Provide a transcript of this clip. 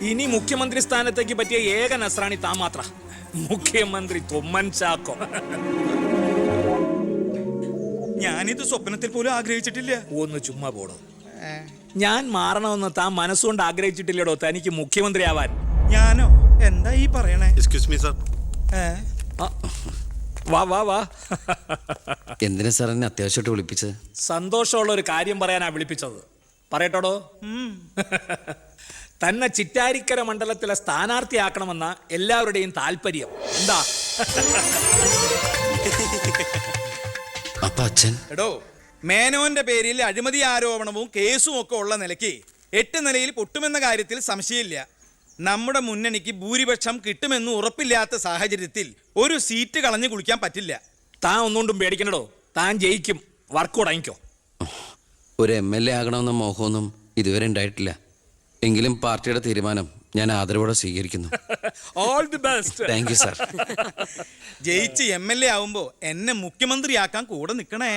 ഇനി മുഖ്യമന്ത്രി സ്ഥാനത്തേക്ക് പറ്റിയ ഏക നസ്രാണി താൻ മാത്ര. മുഖ്യമന്ത്രി തൊമ്മൻ ചാക്കോ. ഞാനിത് സ്വപ്നത്തിൽ പോലും ആഗ്രഹിച്ചിട്ടില്ല. ഒന്ന് ചുമ്മാ പോടോ. ഞാൻ മാറണമെന്ന് താൻ മനസ്സുകൊണ്ട് ആഗ്രഹിച്ചിട്ടില്ലടോ തനിക്ക് മുഖ്യമന്ത്രി ആവാൻ. ഞാനോ? എന്താ ഈ പറയണേ? Excuse me sir. വാ വാ വാ. എന്തിനാ സാർ എന്നെ അത്യാവശ്യമായിട്ട് വിളിപ്പിച്ചത്? സന്തോഷമുള്ള ഒരു കാര്യം പറയാനാ വിളിപ്പിച്ചത്. പറയട്ടോടോ. തന്നെ ചിറ്റാരിക്കര മണ്ഡലത്തിലെ സ്ഥാനാർത്ഥിയാക്കണമെന്ന എല്ലാവരുടെയും താല്പര്യം. എന്താ? അപ്പൊ അച്ഛൻ? എടോ, മേനോന്റെ പേരിൽ അഴിമതി ആരോപണവും കേസും ഒക്കെ ഉള്ള നിലയ്ക്ക് 8 നിലയിൽ പൊട്ടുമെന്ന കാര്യത്തിൽ സംശയമില്ല. നമ്മുടെ മുന്നണിക്ക് ഭൂരിപക്ഷം കിട്ടുമെന്ന് ഉറപ്പില്ലാത്ത സാഹചര്യത്തിൽ ഒരു സീറ്റ് കളഞ്ഞു കുളിക്കാൻ പറ്റില്ല. താൻ ഒന്നുകൊണ്ടും പേടിക്കണടോ. താൻ ജയിക്കും. വർക്ക് ഉടങ്ങിക്കോ. ഒരു MLA ആകണമെന്ന മോഹമൊന്നും ഇതുവരെ ഉണ്ടായിട്ടില്ല. എങ്കിലും പാർട്ടിയുടെ തീരുമാനം ഞാൻ ആദരവോടെ സ്വീകരിക്കുന്നു. All the best. Thank you sir. ജയിച്ച് MLA ആവുമ്പോ എന്നെ മുഖ്യമന്ത്രിയാക്കാൻ കൂടെ നിൽക്കണേ.